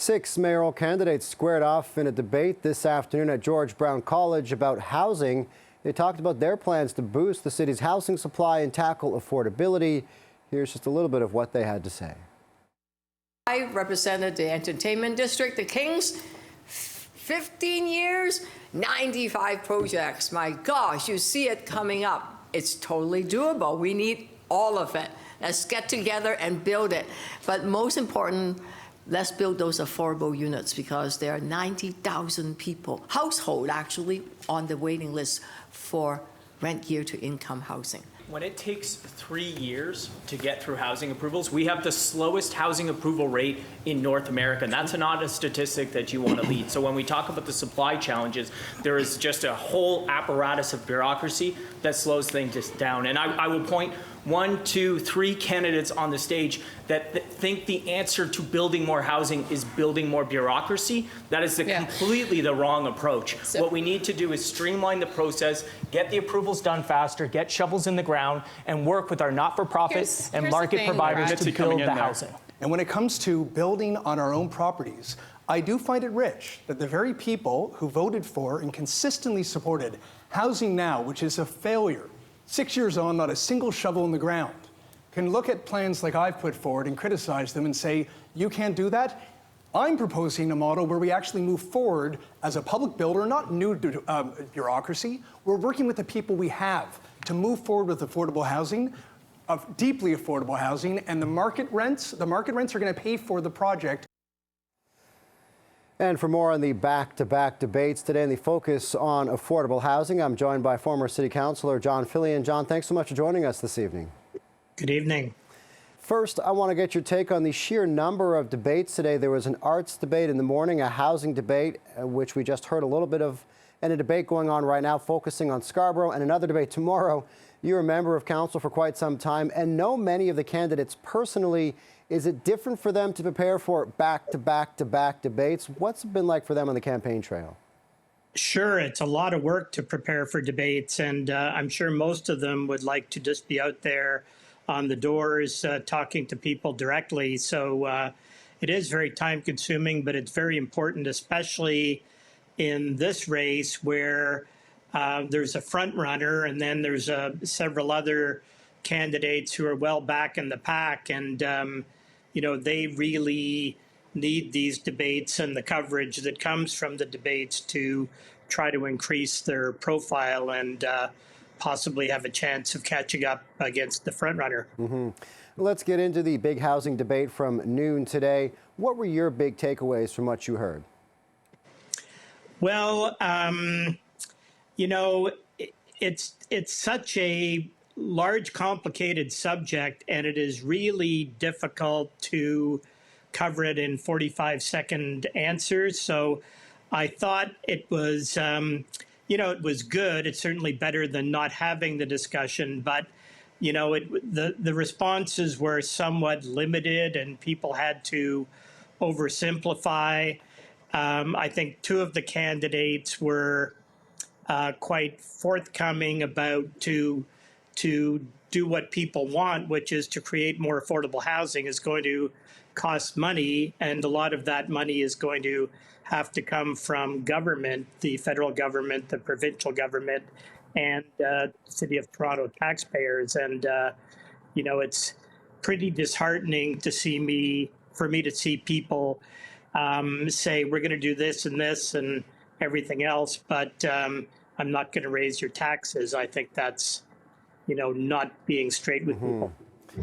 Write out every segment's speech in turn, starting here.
6 mayoral candidates squared off in a debate this afternoon at George Brown College about housing. They talked about their plans to boost the city's housing supply and tackle affordability. Here's just a little bit of what they had to say. I represented the entertainment district, the Kings, 15 years, 95 projects. My gosh, you see it coming up. It's totally doable. We need all of it. Let's get together and build it. But most important, let's build those affordable units because there are 90,000 people, household actually, on the waiting list for rent year to income housing. When it takes 3 years to get through housing approvals, we have the slowest housing approval rate in North America. And that's not a statistic that you want to lead. So when we talk about the supply challenges, there is just a whole apparatus of bureaucracy that slows things down. And I will point 1, 2, 3 candidates on the stage that think the answer to building more housing is building more bureaucracy. That is completely the wrong approach. So what we need to do is streamline the process, get the approvals done faster, get shovels in the ground, and work with our not-for-profit and market providers to build the housing. And when it comes to building on our own properties, I do find it rich that the very people who voted for and consistently supported Housing Now, which is a failure, 6 years on, not a single shovel in the ground, can look at plans like I've put forward and criticize them and say, you can't do that. I'm proposing a model where we actually move forward as a public builder, not new bureaucracy. We're working with the people we have to move forward with affordable housing, deeply affordable housing, and the market rents are going to pay for the project. And for more on the back-to-back debates today and the focus on affordable housing, I'm joined by former City Councillor John Fillion. John, thanks so much for joining us this evening. Good evening. First, I want to get your take on the sheer number of debates today. There was an arts debate in the morning, a housing debate, which we just heard a little bit of, and a debate going on right now focusing on Scarborough, and another debate tomorrow. You're a member of council for quite some time and know many of the candidates personally. Is it different for them to prepare for back-to-back-to-back debates? What's it been like for them on the campaign trail? Sure, it's a lot of work to prepare for debates, and I'm sure most of them would like to just be out there on the doors talking to people directly. So it is very time-consuming, but it's very important, especially in this race where there's a front runner and then there's several other candidates who are well back in the pack, and you know, they really need these debates and the coverage that comes from the debates to try to increase their profile and possibly have a chance of catching up against the front runner. Let's get into the big housing debate from noon today. What were your big takeaways from what you heard? Well, you know, it's such a large, complicated subject, and it is really difficult to cover it in 45-second answers. So I thought it was, you know, it was good. It's certainly better than not having the discussion, but, you know, the responses were somewhat limited and people had to oversimplify. I think 2 of the candidates were quite forthcoming about to do what people want, which is to create more affordable housing, is going to cost money, and a lot of that money is going to have to come from government, the federal government, the provincial government, and the City of Toronto taxpayers. And you know, it's pretty disheartening to for me to see people say we're going to do this and everything else, but I'm not going to raise your taxes. I think that's, you know, not being straight with people.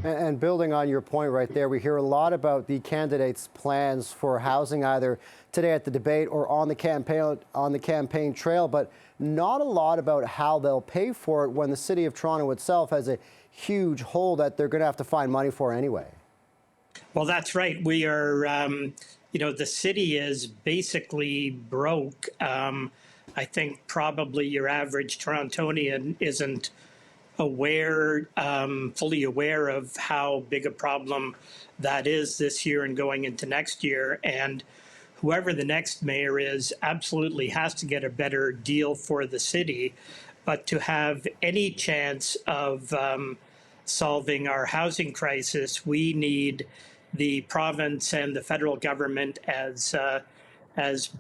And building on your point right there, we hear a lot about the candidates' plans for housing either today at the debate or on the campaign trail, but not a lot about how they'll pay for it when the City of Toronto itself has a huge hole that they're going to have to find money for anyway. Well, that's right. We are, you know, the city is basically broke. I think probably your average Torontonian isn't fully aware of how big a problem that is this year and going into next year. And whoever the next mayor is absolutely has to get a better deal for the city. But to have any chance of solving our housing crisis, we need the province and the federal government as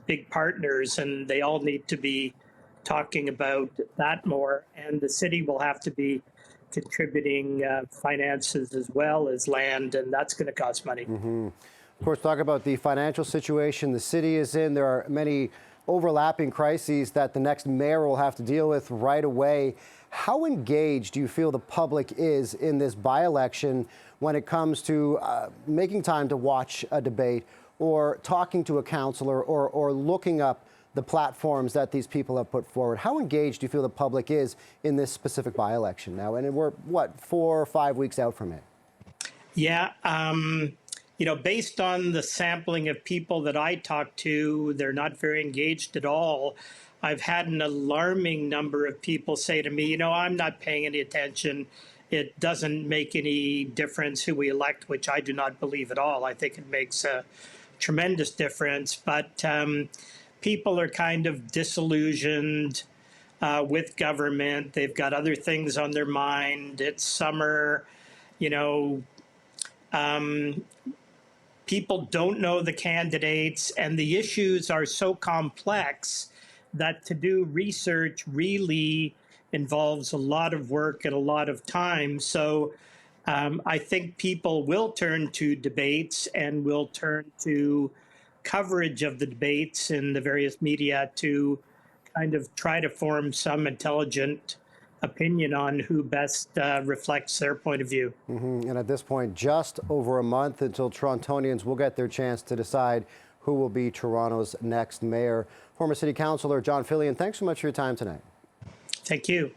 big partners, and they all need to be talking about that more. And the city will have to be contributing finances as well as land, and that's going to cost money. Of course, talk about the financial situation the city is in. There are many overlapping crises that the next mayor will have to deal with right away. How engaged do you feel the public is in this by-election when it comes to making time to watch a debate or talking to a councillor or looking up the platforms that these people have put forward? How engaged do you feel the public is in this specific by-election now? And we're, what, 4 or 5 weeks out from it? Yeah, based on the sampling of people that I talk to, they're not very engaged at all. I've had an alarming number of people say to me, I'm not paying any attention. It doesn't make any difference who we elect, which I do not believe at all. I think it makes a tremendous difference. But people are kind of disillusioned with government. They've got other things on their mind. It's summer, people don't know the candidates, and the issues are so complex that to do research really involves a lot of work and a lot of time. So I think people will turn to debates and will turn to coverage of the debates in the various media to kind of try to form some intelligent opinion on who best reflects their point of view. And at this point, just over a month until Torontonians will get their chance to decide who will be Toronto's next mayor. Former City Councillor John Fillion, thanks so much for your time tonight. Thank you.